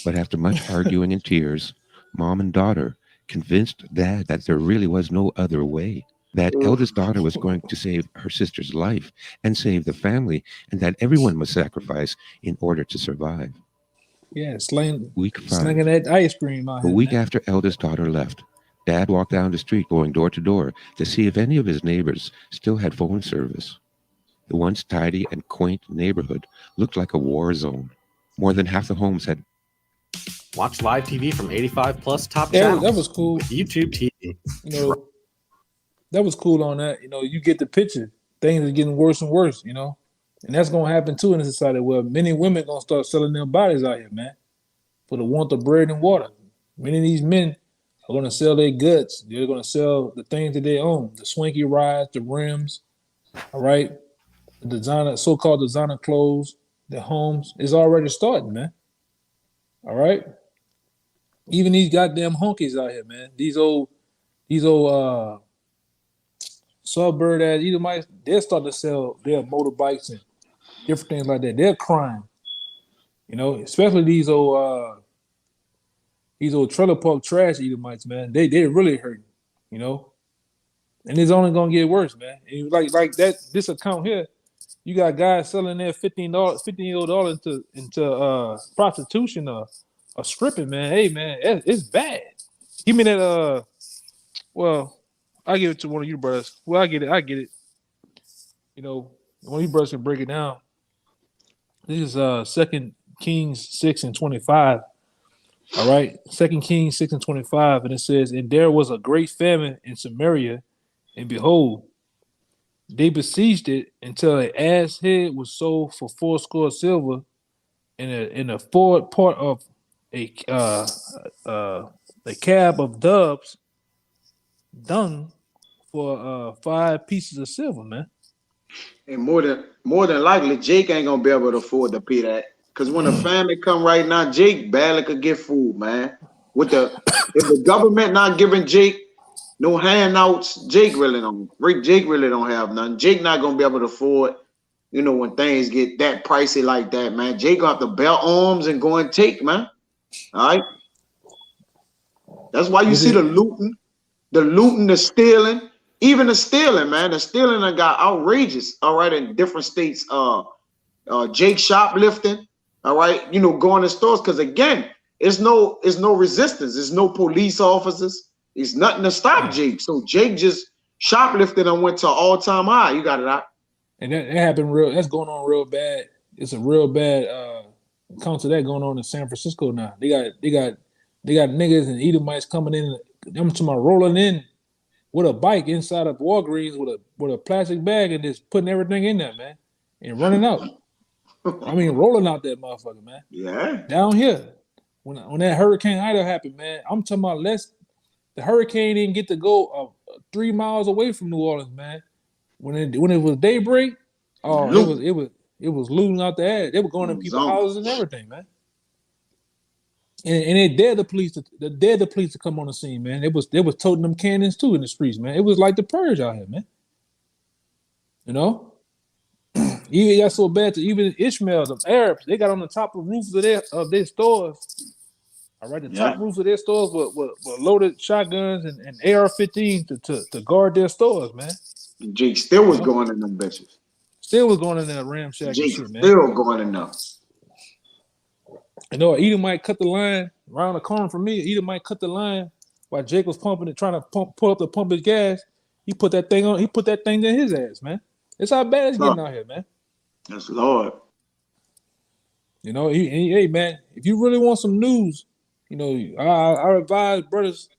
But after much arguing and tears, Mom and daughter convinced Dad that there really was no other way. That eldest daughter was going to save her sister's life and save the family, and that everyone must sacrifice in order to survive. Yeah, Week 5. slinging that ice cream out A here, week man. after eldest daughter left, Dad walked down the street going door to door to see if any of his neighbors still had phone service. The once tidy and quaint neighborhood looked like a war zone. More than half the homes had. Watch live TV from 85 plus top Yeah, channels. that was cool. With YouTube TV. You know, that was cool on that. You know, you get the picture. Things are getting worse and worse, you know. And that's gonna happen too in the society where many women gonna start selling their bodies out here, man. For the want of bread and water. Many of these men are gonna sell their guts. They're gonna sell the things that they own, the swanky rides, the rims, all right, the designer, so-called designer clothes, the homes is already starting, man. All right. Even these goddamn honkies out here, man. These old suburb ass Edomites, they're starting to sell their motorbikes and different things like that. They're crying, you know, especially these old trailer park trash Edomites, man. They're really hurting, you know. And it's only gonna get worse, man. And like that, this account here, you got guys selling their $15 into prostitution or stripping, man. Hey, man, it's bad. Give me that. Well, I give it to one of you brothers. Well, I get it. You know, one of you brothers can break it down. This is 2 Kings 6:25. All right, 2 Kings 6:25, and it says, "And there was a great famine in Samaria, and behold, they besieged it until an ass head was sold for 80 silver, in a forward part of a cab of doves dung for 5 pieces of silver, man." And more than likely, Jake ain't gonna be able to afford to pay that. Cause when the family come right now, Jake barely could get food, man. If the government not giving Jake no handouts, Jake really don't have none. Jake not gonna be able to afford, you know, when things get that pricey like that, man. Jake gonna have to bear arms and go and take, man. All right. That's why you see the looting, the stealing, even the stealing, man. The stealing that got outrageous, all right, in different states. Jake shoplifting, all right, you know, going to stores, because again, it's no resistance, there's no police officers, it's nothing to stop Jake. So Jake just shoplifted and went to all-time high. You got it out. And that happened that's going on real bad. It's a real bad account of that going on in San Francisco now. They got niggas and Edomites coming in. I'm talking about rolling in with a bike inside of Walgreens with a plastic bag and just putting everything in there, man, and running out. I mean, rolling out that motherfucker, man. Yeah. Down here, when that Hurricane Ida happened, man, I'm talking about the hurricane didn't get to go 3 miles away from New Orleans, man. When it was daybreak, it was looting out the ass. They were going in people's houses and everything, man. And they dared the police to come on the scene, man. They was toting them cannons too in the streets, man. It was like the purge out here, man. You know? Even got so bad to even Ishmael, the Arabs, they got on the top of roofs of their stores. All right, the top roofs of their stores were loaded shotguns and AR-15 to guard their stores, man. Jake still was going in them bitches. Still was going in that ramshack Jake shit, man. still going in them. You know, Edomite cut the line around the corner from me. Edomite cut the line while Jake was pumping it, trying to pull up to pump his gas. He put that thing in his ass, man. It's how bad it's getting out here, man. That's Lord. You know, hey man, if you really want some news, You know, I advise brothers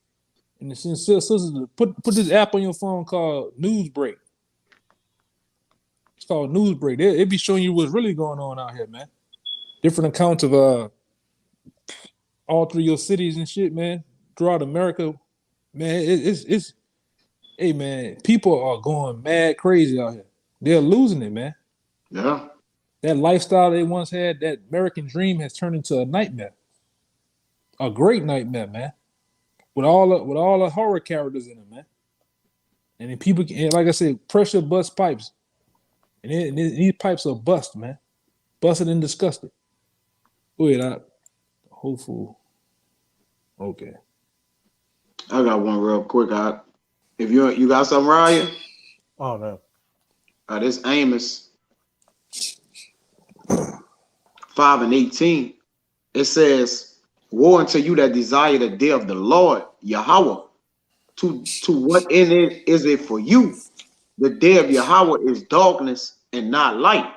and the sincere sisters to put this app on your phone called Newsbreak. It's called Newsbreak. It be showing you what's really going on out here, man. Different accounts of all three of your cities and shit, man. Throughout America, man. It's hey, man. People are going mad crazy out here. They're losing it, man. Yeah. That lifestyle they once had, that American dream, has turned into a nightmare. A great nightmare, man. With all the horror characters in it, man. And then people, and like I said, pressure bust pipes. And these pipes are bust, man. Busted and disgusted. Wait, hopeful. Okay. I got one real quick. If you got something, Ryan? Oh no. This Amos 5:18. It says, "Woe unto you that desire the day of the Lord, Yahweh. To what end is it for you? The day of Yahweh is darkness and not light.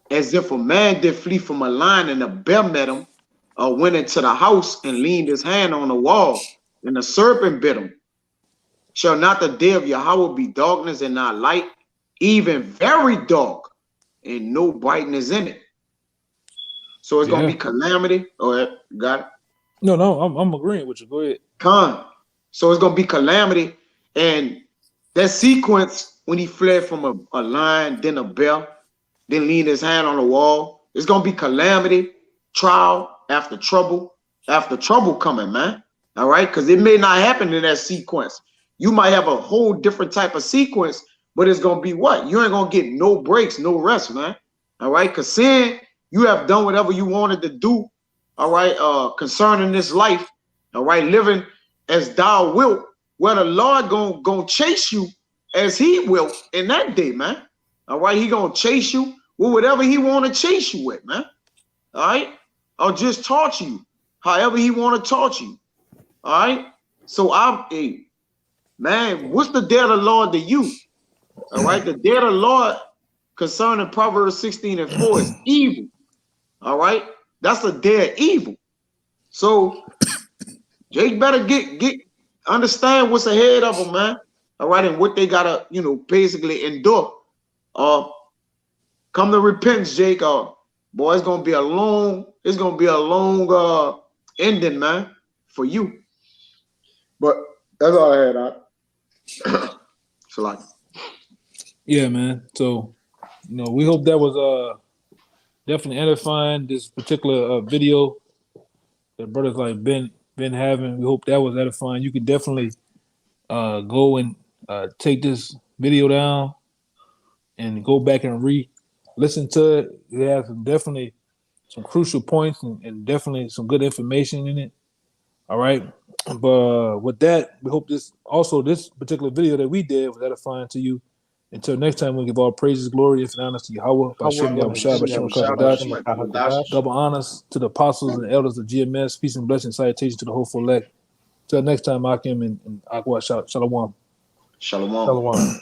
As if a man did flee from a lion and a bear met him, or went into the house and leaned his hand on the wall, and the serpent bit him. Shall not the day of Yahweh be darkness and not light, even very dark, and no brightness in it?" So it's gonna be calamity. Oh, got it? No, I'm agreeing with you. Go ahead. So it's gonna be calamity, and that sequence when he fled from a lion, then a bear, then leaned his hand on the wall. It's gonna be calamity, trial after trouble coming, man. All right, because it may not happen in that sequence. You might have a whole different type of sequence, but it's gonna be what? You ain't gonna get no breaks, no rest, man. All right, because sin, you have done whatever you wanted to do. All right, concerning this life. All right, living as thou wilt, where the Lord gonna chase you as he will in that day, man. All right, he gonna chase you with whatever he want to chase you with, man. All right, or just torture you however he want to torture you. All right, so man, what's the day of the Lord to you? All right, the day of the Lord concerning Proverbs 16:4 is evil. All right, that's a day of evil. So Jake better get understand what's ahead of them, man. All right, and what they gotta, basically endure. Come to repentance, Jake. Boy, it's gonna be a long ending, man, for you. But that's all I had. So like, yeah, man. So, we hope that was definitely edifying. This particular video that brothers like been having. We hope that was edifying. You could definitely go and take this video down and go back and listen to it. It has definitely some crucial points and definitely some good information in it. All right. But with that, we hope this particular video that we did was edifying to you. Until next time, we give all praises, glory, and honors to Yahweh, Bashem Yahushua, Bashem Kadash. Double honors to the apostles and elders of GMS. Peace and blessings, salutations to the hopeful elect. Till next time, Akim and Aqua Shalom. Shalom. Shalom.